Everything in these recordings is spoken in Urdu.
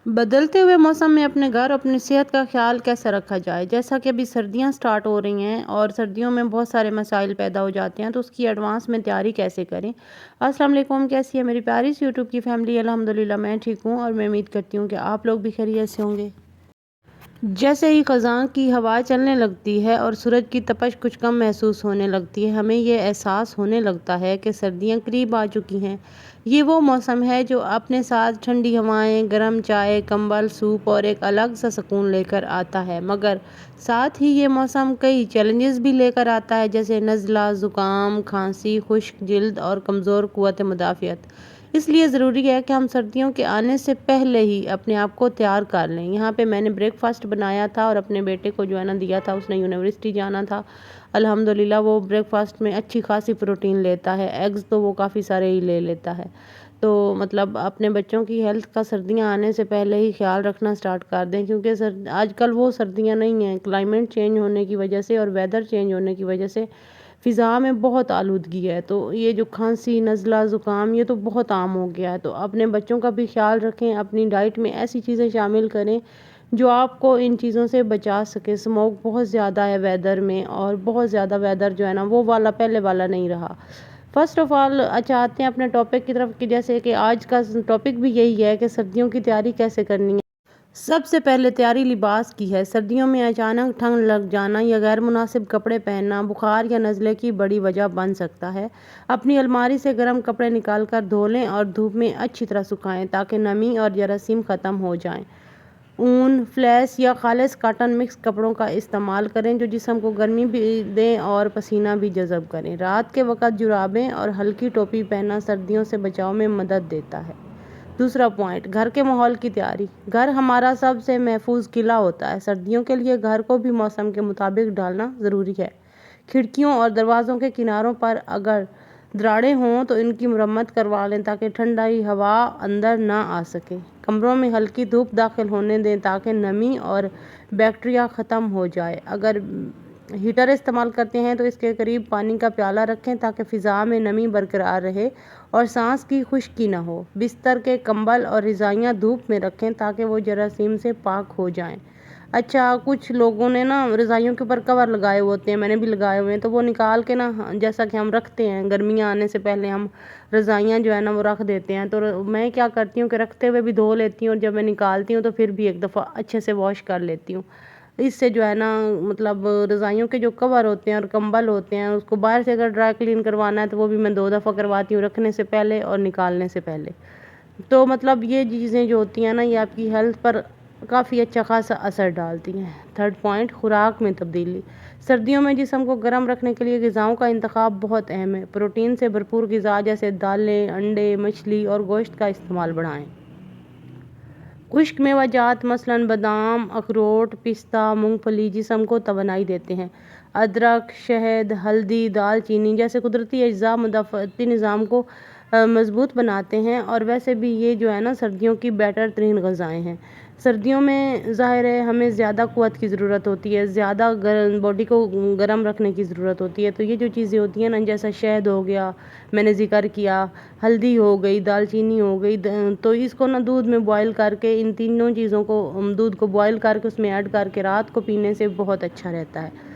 بدلتے ہوئے موسم میں اپنے گھر اور اپنی صحت کا خیال کیسے رکھا جائے؟ جیسا کہ ابھی سردیاں سٹارٹ ہو رہی ہیں اور سردیوں میں بہت سارے مسائل پیدا ہو جاتے ہیں، تو اس کی ایڈوانس میں تیاری کیسے کریں؟ السلام علیکم، کیسی ہے میری پیاری سی یوٹیوب کی فیملی؟ الحمدللہ میں ٹھیک ہوں اور میں امید کرتی ہوں کہ آپ لوگ بھی خیریت سے ہوں گے۔ جیسے ہی خزاں کی ہوا چلنے لگتی ہے اور سورج کی تپش کچھ کم محسوس ہونے لگتی ہے، ہمیں یہ احساس ہونے لگتا ہے کہ سردیاں قریب آ چکی ہیں۔ یہ وہ موسم ہے جو اپنے ساتھ ٹھنڈی ہوائیں، گرم چائے، کمبل، سوپ اور ایک الگ سا سکون لے کر آتا ہے، مگر ساتھ ہی یہ موسم کئی چیلنجز بھی لے کر آتا ہے، جیسے نزلہ، زکام، کھانسی، خشک جلد اور کمزور قوت مدافعت۔ اس لیے ضروری ہے کہ ہم سردیوں کے آنے سے پہلے ہی اپنے آپ کو تیار کر لیں۔ یہاں پہ میں نے بریک فاسٹ بنایا تھا اور اپنے بیٹے کو جو ہے نا دیا تھا، اس نے یونیورسٹی جانا تھا۔ الحمدللہ وہ بریک فاسٹ میں اچھی خاصی پروٹین لیتا ہے، ایگز تو وہ کافی سارے ہی لے لیتا ہے۔ تو مطلب اپنے بچوں کی ہیلتھ کا سردیاں آنے سے پہلے ہی خیال رکھنا سٹارٹ کر دیں، کیونکہ آج کل وہ سردیاں نہیں ہیں، کلائمیٹ چینج ہونے کی وجہ سے اور ویدر چینج ہونے کی وجہ سے فضا میں بہت آلودگی ہے، تو یہ جو کھانسی، نزلہ، زکام یہ تو بہت عام ہو گیا ہے۔ تو اپنے بچوں کا بھی خیال رکھیں، اپنی ڈائٹ میں ایسی چیزیں شامل کریں جو آپ کو ان چیزوں سے بچا سکے۔ اسموک بہت زیادہ ہے ویدر میں، اور بہت زیادہ ویدر جو ہے نا وہ والا پہلے والا نہیں رہا۔ فرسٹ آف آل آتے ہیں اپنے ٹاپک کی طرف، کہ جیسے کہ آج کا ٹاپک بھی یہی ہے کہ سردیوں کی تیاری کیسے کرنی ہے۔ سب سے پہلے تیاری لباس کی ہے۔ سردیوں میں اچانک ٹھنڈ لگ جانا یا غیر مناسب کپڑے پہننا بخار یا نزلے کی بڑی وجہ بن سکتا ہے۔ اپنی الماری سے گرم کپڑے نکال کر دھو لیں اور دھوپ میں اچھی طرح سکھائیں تاکہ نمی اور جراثیم ختم ہو جائیں۔ اون، فلیس یا خالص کاٹن مکس کپڑوں کا استعمال کریں جو جسم کو گرمی بھی دیں اور پسینہ بھی جذب کریں۔ رات کے وقت جرابیں اور ہلکی ٹوپی پہننا سردیوں سے بچاؤ میں مدد دیتا ہے۔ دوسرا پوائنٹ، گھر کے ماحول کی تیاری۔ گھر ہمارا سب سے محفوظ قلعہ ہوتا ہے۔ سردیوں کے لیے گھر کو بھی موسم کے مطابق ڈالنا ضروری ہے۔ کھڑکیوں اور دروازوں کے کناروں پر اگر دراڑیں ہوں تو ان کی مرمت کروا لیں تاکہ ٹھنڈی ہوا اندر نہ آ سکے۔ کمروں میں ہلکی دھوپ داخل ہونے دیں تاکہ نمی اور بیکٹیریا ختم ہو جائے۔ اگر ہیٹر استعمال کرتے ہیں تو اس کے قریب پانی کا پیالہ رکھیں تاکہ فضا میں نمی برقرار رہے اور سانس کی خشکی نہ ہو۔ بستر کے کمبل اور رضائیاں دھوپ میں رکھیں تاکہ وہ جراثیم سے پاک ہو جائیں۔ اچھا، کچھ لوگوں نے نا رضائیوں کے اوپر کور لگائے ہوتے ہیں، میں نے بھی لگائے ہوئے ہیں، تو وہ نکال کے نا جیسا کہ ہم رکھتے ہیں گرمیاں آنے سے پہلے ہم رضائیاں جو ہے نا وہ رکھ دیتے ہیں، تو میں کیا کرتی ہوں کہ رکھتے ہوئے بھی دھو لیتی ہوں اور جب میں نکالتی ہوں تو پھر بھی ایک دفعہ اچھے سے واش کر لیتی ہوں۔ اس سے جو ہے نا مطلب رضائیوں کے جو کور ہوتے ہیں اور کمبل ہوتے ہیں اس کو باہر سے اگر ڈرائی کلین کروانا ہے تو وہ بھی میں 2 دفعہ کرواتی ہوں، رکھنے سے پہلے اور نکالنے سے پہلے۔ تو مطلب یہ چیزیں جو ہوتی ہیں نا یہ آپ کی ہیلتھ پر کافی اچھا خاصا اثر ڈالتی ہیں۔ تھرڈ پوائنٹ، خوراک میں تبدیلی۔ سردیوں میں جسم کو گرم رکھنے کے لیے غذاؤں کا انتخاب بہت اہم ہے۔ پروٹین سے بھرپور غذا جیسے دالیں، انڈے، مچھلی اور گوشت کا استعمال بڑھائیں۔ خشک میوہ جات مثلاً بادام، اخروٹ، پستہ، مونگ پھلی جسم کو توانائی دیتے ہیں۔ ادرک، شہد، ہلدی، دال چینی جیسے قدرتی اجزاء مدافعتی نظام کو مضبوط بناتے ہیں، اور ویسے بھی یہ جو ہے نا سردیوں کی بیٹر ترین غذائیں ہیں۔ سردیوں میں ظاہر ہے ہمیں زیادہ قوت کی ضرورت ہوتی ہے، زیادہ باڈی کو گرم رکھنے کی ضرورت ہوتی ہے، تو یہ جو چیزیں ہوتی ہیں نا جیسا شہد ہو گیا، میں نے ذکر کیا، ہلدی ہو گئی، دال چینی ہو گئی، تو اس کو نا دودھ میں بوائل کر کے ان تینوں چیزوں کو دودھ کو بوائل کر کے اس میں ایڈ کر کے رات کو پینے سے بہت اچھا رہتا ہے۔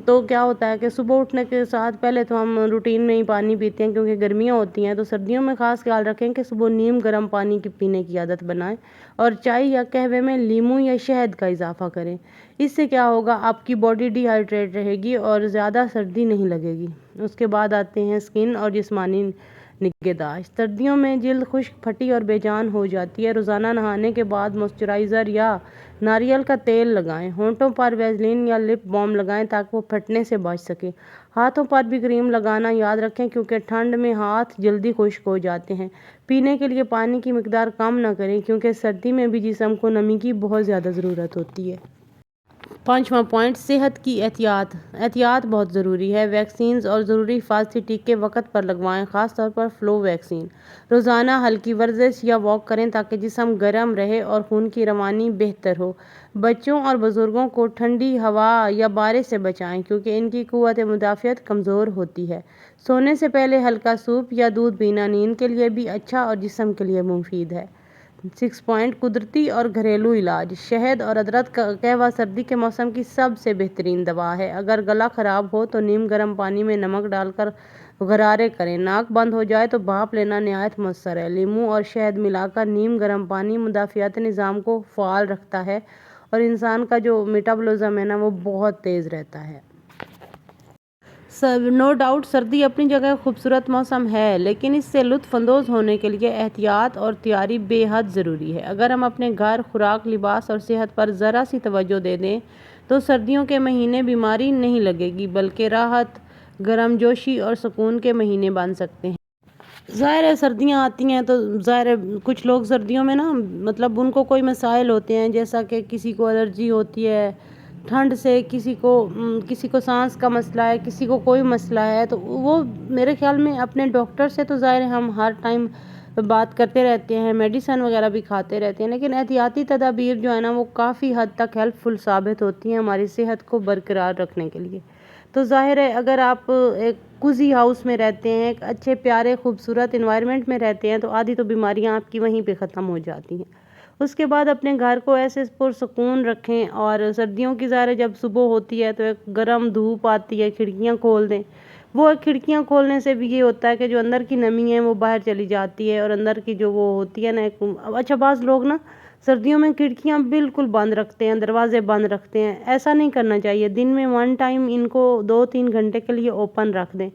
تو کیا ہوتا ہے کہ صبح اٹھنے کے ساتھ پہلے تو ہم روٹین میں ہی پانی پیتے ہیں کیونکہ گرمیاں ہوتی ہیں، تو سردیوں میں خاص خیال رکھیں کہ صبح نیم گرم پانی کی پینے کی عادت بنائیں اور چائے یا قہوے میں لیموں یا شہد کا اضافہ کریں۔ اس سے کیا ہوگا، آپ کی باڈی ڈی ہائیڈریٹ رہے گی اور زیادہ سردی نہیں لگے گی۔ اس کے بعد آتے ہیں سکن اور جسمانی نگہداشت۔ سردیوں میں جلد خشک، پھٹی اور بے جان ہو جاتی ہے۔ روزانہ نہانے کے بعد موئسچرائزر یا ناریل کا تیل لگائیں۔ ہونٹوں پر ویزلین یا لپ بام لگائیں تاکہ وہ پھٹنے سے بچ سکیں۔ ہاتھوں پر بھی کریم لگانا یاد رکھیں کیونکہ ٹھنڈ میں ہاتھ جلدی خشک ہو جاتے ہیں۔ پینے کے لیے پانی کی مقدار کم نہ کریں کیونکہ سردی میں بھی جسم کو نمی کی بہت زیادہ ضرورت ہوتی ہے۔ پانچواں پوائنٹ، صحت کی احتیاط۔ احتیاط بہت ضروری ہے۔ ویکسینز اور ضروری حفاظتی ٹیکے وقت پر لگوائیں، خاص طور پر فلو ویکسین۔ روزانہ ہلکی ورزش یا واک کریں تاکہ جسم گرم رہے اور خون کی روانی بہتر ہو۔ بچوں اور بزرگوں کو ٹھنڈی ہوا یا بارش سے بچائیں کیونکہ ان کی قوت مدافعت کمزور ہوتی ہے۔ سونے سے پہلے ہلکا سوپ یا دودھ پینا نیند کے لیے بھی اچھا اور جسم کے لیے مفید ہے۔ 6 پوائنٹ قدرتی اور گھریلو علاج۔ شہد اور ادرک کا قہوہ سردی کے موسم کی سب سے بہترین دوا ہے۔ اگر گلا خراب ہو تو نیم گرم پانی میں نمک ڈال کر غرارے کریں۔ ناک بند ہو جائے تو بھاپ لینا نہایت مؤثر ہے۔ لیموں اور شہد ملا کر نیم گرم پانی مدافعتی نظام کو فعال رکھتا ہے اور انسان کا جو میٹابولزم ہے نا وہ بہت تیز رہتا ہے۔ نو ڈاؤٹ سردی اپنی جگہ خوبصورت موسم ہے، لیکن اس سے لطف اندوز ہونے کے لیے احتیاط اور تیاری بے حد ضروری ہے۔ اگر ہم اپنے گھر، خوراک، لباس اور صحت پر ذرا سی توجہ دے دیں تو سردیوں کے مہینے بیماری نہیں لگے گی بلکہ راحت، گرم جوشی اور سکون کے مہینے بن سکتے ہیں۔ ظاہر ہے سردیاں آتی ہیں تو ظاہر ہے کچھ لوگ سردیوں میں نا مطلب ان کو کوئی مسائل ہوتے ہیں، جیسا کہ کسی کو الرجی ہوتی ہے ٹھنڈ سے، کسی کو سانس کا مسئلہ ہے، کسی کو کوئی مسئلہ ہے، تو وہ میرے خیال میں اپنے ڈاکٹر سے تو ظاہر ہم ہر ٹائم بات کرتے رہتے ہیں، میڈیسن وغیرہ بھی کھاتے رہتے ہیں، لیکن احتیاطی تدابیر جو ہے نا وہ کافی حد تک ہیلپ فل ثابت ہوتی ہیں ہماری صحت کو برقرار رکھنے کے لیے۔ تو ظاہر ہے اگر آپ ایک کوزی ہاؤس میں رہتے ہیں، ایک اچھے پیارے خوبصورت انوائرمنٹ میں رہتے ہیں تو آدھی تو بیماریاں آپ کی وہیں پہ ختم ہو جاتی ہیں۔ اس کے بعد اپنے گھر کو ایسے پرسکون رکھیں، اور سردیوں کی ظاہر جب صبح ہوتی ہے تو ایک گرم دھوپ آتی ہے، کھڑکیاں کھول دیں۔ وہ کھڑکیاں کھولنے سے بھی یہ ہوتا ہے کہ جو اندر کی نمی ہے وہ باہر چلی جاتی ہے، اور اندر کی جو وہ ہوتی ہے نا اچھا بعض لوگ نا سردیوں میں کھڑکیاں بالکل بند رکھتے ہیں، دروازے بند رکھتے ہیں، ایسا نہیں کرنا چاہیے۔ دن میں 1 ٹائم ان کو 2-3 گھنٹے کے لیے اوپن رکھ دیں۔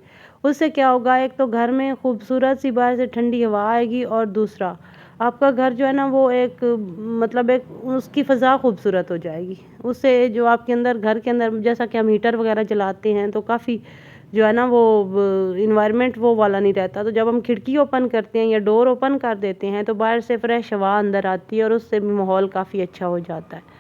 اس سے کیا ہوگا، ایک تو گھر میں خوبصورت سی باہر سے ٹھنڈی ہوا آئے گی، اور دوسرا آپ کا گھر جو ہے نا وہ ایک اس کی فضا خوبصورت ہو جائے گی۔ اس سے جو آپ کے اندر گھر کے اندر جیسا کہ ہم ہیٹر وغیرہ چلاتے ہیں تو کافی جو ہے نا وہ انوائرمنٹ وہ والا نہیں رہتا، تو جب ہم کھڑکی اوپن کرتے ہیں یا ڈور اوپن کر دیتے ہیں تو باہر سے فریش ہوا اندر آتی ہے اور اس سے بھی ماحول کافی اچھا ہو جاتا ہے۔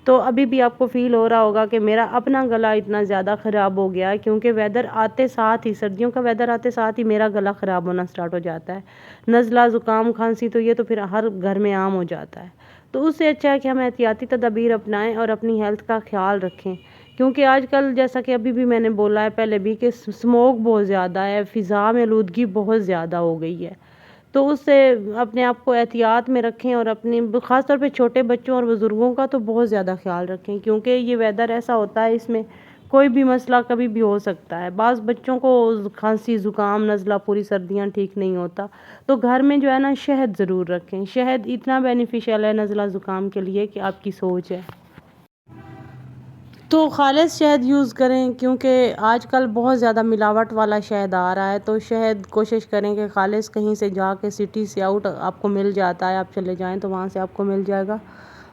تو ابھی بھی آپ کو فیل ہو رہا ہوگا کہ میرا اپنا گلا اتنا زیادہ خراب ہو گیا ہے، کیونکہ ویدر آتے ساتھ ہی سردیوں کا ویدر آتے ساتھ ہی میرا گلا خراب ہونا سٹارٹ ہو جاتا ہے۔ نزلہ، زکام، کھانسی تو یہ تو پھر ہر گھر میں عام ہو جاتا ہے۔ تو اس سے اچھا ہے کہ ہم احتیاطی تدابیر اپنائیں اور اپنی ہیلتھ کا خیال رکھیں، کیونکہ آج کل جیسا کہ ابھی بھی میں نے بولا ہے پہلے بھی کہ اسموک بہت زیادہ ہے، فضا میں آلودگی بہت زیادہ ہو گئی ہے۔ تو اس سے اپنے آپ کو احتیاط میں رکھیں، اور اپنی خاص طور پہ چھوٹے بچوں اور بزرگوں کا تو بہت زیادہ خیال رکھیں، کیونکہ یہ ویدر ایسا ہوتا ہے اس میں کوئی بھی مسئلہ کبھی بھی ہو سکتا ہے۔ بعض بچوں کو کھانسی، زکام، نزلہ پوری سردیاں ٹھیک نہیں ہوتا، تو گھر میں جو ہے نا شہد ضرور رکھیں۔ شہد اتنا بینیفیشل ہے نزلہ زکام کے لیے کہ آپ کی سوچ ہے تو خالص شہد یوز کریں، کیونکہ آج کل بہت زیادہ ملاوٹ والا شہد آ رہا ہے، تو شہد کوشش کریں کہ خالص کہیں سے جا کے سٹی سے آؤٹ آپ کو مل جاتا ہے، آپ چلے جائیں تو وہاں سے آپ کو مل جائے گا۔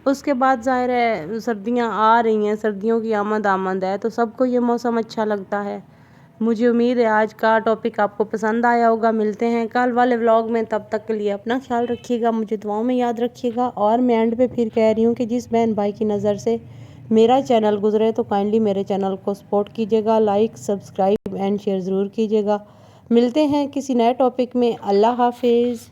اس کے بعد ظاہر ہے سردیاں آ رہی ہیں، سردیوں کی آمد ہے، تو سب کو یہ موسم اچھا لگتا ہے۔ مجھے امید ہے آج کا ٹاپک آپ کو پسند آیا ہوگا۔ ملتے ہیں کل والے ولاگ میں، تب تک کے لیے اپنا خیال رکھیے گا، مجھے دعاؤں میں یاد رکھیے گا، اور میں اینڈ پہ پھر کہہ رہی ہوں کہ جس بہن بھائی کی نظر سے میرا چینل گزرے تو کائنڈلی میرے چینل کو سپورٹ کیجیے گا، لائک، سبسکرائب اینڈ شیئر ضرور کیجیے گا۔ ملتے ہیں کسی نئے ٹاپک میں۔ اللہ حافظ۔